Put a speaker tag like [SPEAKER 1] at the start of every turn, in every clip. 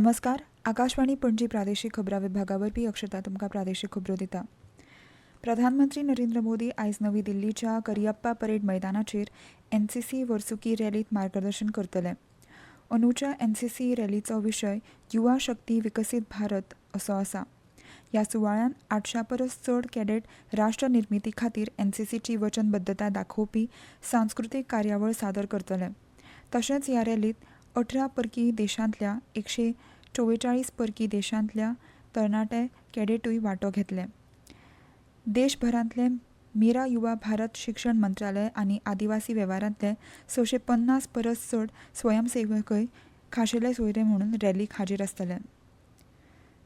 [SPEAKER 1] नमस्कार. आकाशवाणी पणजी प्रादेशीक खबरां विभागा वरवीं अक्षता तुमकां प्रादेशीक खबरो दिता. प्रधानमंत्री नरेंद्र मोदी आयज नवी दिल्लीच्या करियप्पा परेड मैदानाचेर एनसीसी वर्सुकी रॅलीत मार्गदर्शन करतले. अंदूच्या एनसीसी रॅलीचो विशय युवा शक्ती विकसीत भारत असो आसा. ह्या सुवाळ्यान 800 परस चड कॅडेट राष्ट्र निर्मिती खातीर एनसीसीची वचनबद्धता दाखोवपी सांस्कृतीक कार्यावळ सादर करतले. तशेंच ह्या रॅलीत 18 परकी देशांतल्या 144 परकी देशांतल्या तरणाटे कॅडेटूय वांटो घेतले. देशभरांतले मेरा युवा भारत शिक्षण मंत्रालय आनी आदिवासी वेव्हारांतले 650 परस चड स्वयंसेवकय खाशेले सोयरे म्हणून रॅलीक हाजीर आसतले.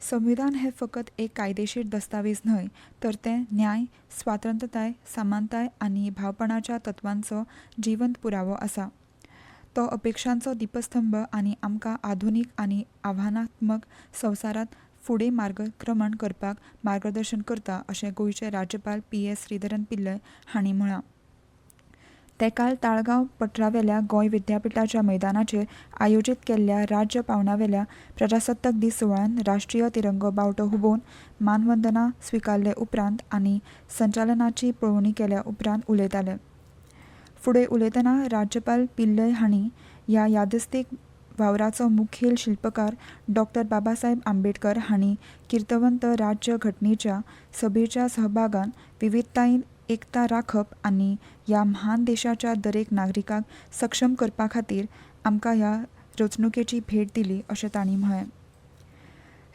[SPEAKER 1] संविधान हें फकत एक कायदेशीर दस्तावेज न्हय, तर तें न्याय, स्वातंत्र्यताय, समानताय आनी भावपणाच्या तत्वांचो जिवंत पुरावो आसा. तो अपेक्षांचो दिपस्तंभ आनी आमकां आधुनीक आनी आव्हानात्मक संवसारांत फुडें मार्गक्रमण करपाक मार्गदर्शन करता, अशें गोंयचे राज्यपाल PS श्रीधरन पिल्लय हांणी म्हळां. ते काल ताळगांव पठारावेल्या गोंय विद्यापिठाच्या मैदानाचेर आयोजीत केल्ल्या राज्य पावंड्यावेल्या प्रजासत्ताक दीस सुवाळ्यान राष्ट्रीय तिरंगो बावटो हुबोवन मानवंदना स्विकारले उपरांत आनी संचालनाची पळोवणी केल्या उपरांत उलयताले. फुडें उलयतना राज्यपाल पिल्लय हांणी ह्या यादस्तीक वावराचो मुखेल शिल्पकार डॉ. बाबासाहेब आंबेडकर हांणी किर्तवंत राज्य घटनेच्या सभेच्या सहभागान विविधतायेन एकता राखप आनी ह्या म्हान देशाच्या दरेक नागरिकाक सक्षम करपा खातीर आमकां ह्या रचणुकेची भेट दिली, अशें तांणी म्हळें.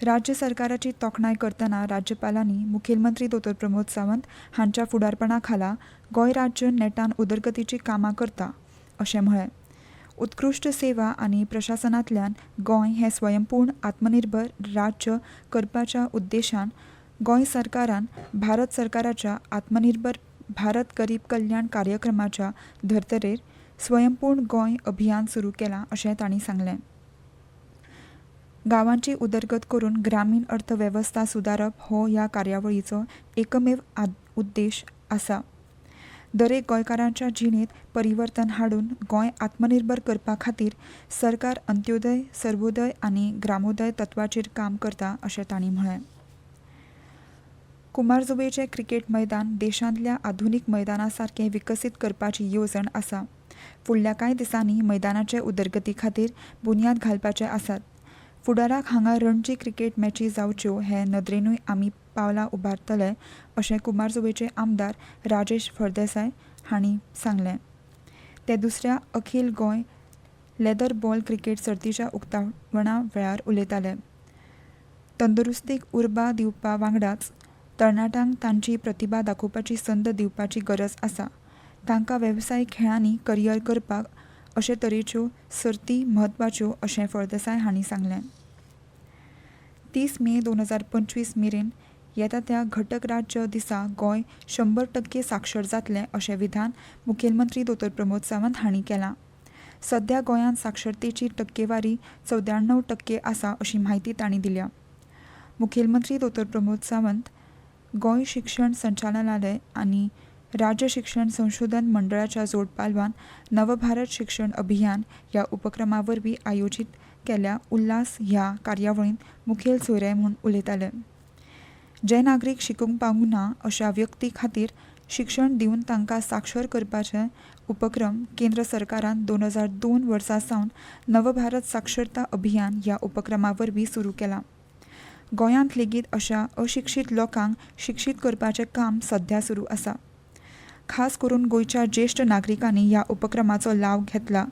[SPEAKER 1] राज्य सरकाराची तोखणाय करतना राज्यपालांनी मुखेलमंत्री दोतोर प्रमोद सावंत हांच्या फुडारपणा खाला गोंय राज्य नेटान उदरगतीची कामां करता, अशें म्हळें. उत्कृश्ट सेवा आनी प्रशासनांतल्यान गोंय हें स्वयंपूर्ण आत्मनिर्भर राज्य करपाच्या उद्देशान गोंय सरकारान भारत सरकाराच्या आत्मनिर्भर भारत गरीब कल्याण कार्यक्रमाच्या धर्तरेर स्वयंपूर्ण गोंय अभियान सुरू केलां, अशें तांणी सांगलें. गांवांची उदरगत करून ग्रामीण अर्थवेवस्था सुदारप हो ह्या कार्यावळीचो एकमेव उद्देश आसा. दरेक गोंयकारांच्या जिणेंत परिवर्तन हाडून गोंय आत्मनिर्भर करपा खातीर सरकार अंत्योदय, सर्वोदय आनी ग्रामोदय तत्वाचेर काम करता, अशें तांणी म्हळें. कुमारजुंवेचें क्रिकेट मैदान देशांतल्या आधुनीक मैदाना सारकें विकसीत करपाची येवजण आसा. फुडल्या कांय दिसांनी मैदानाचे उदरगती खातीर बुन्याद घालपाचे आसात. फुडाराक हांगा रणजी क्रिकेट मॅची जावच्यो हे नदरेनूय आमी पावलां उबारतले, अशें कुमारजुंवेचे आमदार राजेश फळदेसाय हांणी सांगलें. ते दुसऱ्या Akhil Goa leather ball cricket सर्तीच्या उक्तावणा वेळार उलयताले. तंदुरुस्तीक उर्बा दिवपा वांगडाच तरणाट्यांक तांची प्रतिभा दाखोवपाची संद दिवपाची गरज आसा. तांकां वेवसायीक खेळांनी करियर करपाक अशे तरेच्यो सर्ती म्हत्वाच्यो, अशें फळदेसाय हांणी सांगलें. 30 मे 2025 मेरेन येता त्या घटक राज्य दिसा गोंय 100% साक्षर जातलें, अशें विधान मुखेलमंत्री दोतोर प्रमोद सावंत हांणी केलां. सध्या गोंयांत साक्षरतेची टक्केवारी 94% आसा, अशी म्हायती तांणी दिल्या. मुखेलमंत्री दोतोर प्रमोद सावंत गोंय शिक्षण संचालनालय आनी राज्य शिक्षण संशोधन मंडळाच्या जोड पालवान नवभारत शिक्षण अभियान ह्या उपक्रमा वरवीं आयोजीत केल्ल्या उल्हास ह्या कार्यावळींत मुखेल सोयरे म्हूण उलयताले. जे नागरीक शिकूंक पावूंक ना अशा व्यक्ती खातीर शिक्षण दिवन तांकां साक्षर करपाचे उपक्रम केंद्र सरकारान 2002 वर्सा सावन नवभारत साक्षरता अभियान ह्या उपक्रमा वरवीं सुरू केलां. गोंयांत लेगीत अशा अशिक्षीत लोकांक शिक्षीत करपाचें काम सध्या सुरू आसा. खास करून गोंयच्या ज्येश्ठ नागरिकांनी ह्या उपक्रमाचो लाव घेतला.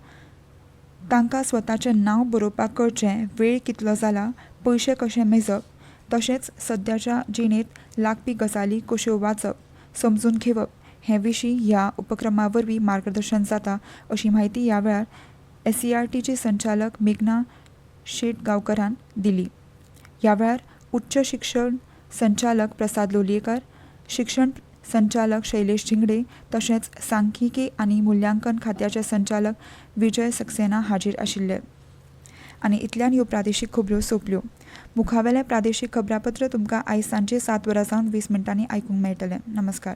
[SPEAKER 1] तांकां स्वताचें नांव बरोवपाक कळचें, वेळ कितलो जाला, पयशे कशे मेजप, तशेंच सद्याच्या जिणेंत लागपी गजाली कश्यो वाचप, समजून घेवप हे विशीं ह्या उपक्रमा वरवीं मार्गदर्शन जाता, अशी म्हायती ह्या वेळार SCERTची संचालक मेघना शेटगांवकारान दिली. ह्या वेळार उच्च शिक्षण संचालक प्रसाद लोलयेकर, शिक्षण संचालक शैलेश झिंगडे तशेंच सांख्यिकी आनी मुल्यांकन खात्याचे संचालक विजय सक्सेना हाजीर आशिल्ले. आनी इतल्यान ह्यो प्रादेशीक खबरो सोंपल्यो. मुखावेलें प्रादेशीक खबरापत्र तुमकां आयज सांजे 7 वरां जावन 20 मिनटांनी आयकूंक मेळटलें. नमस्कार.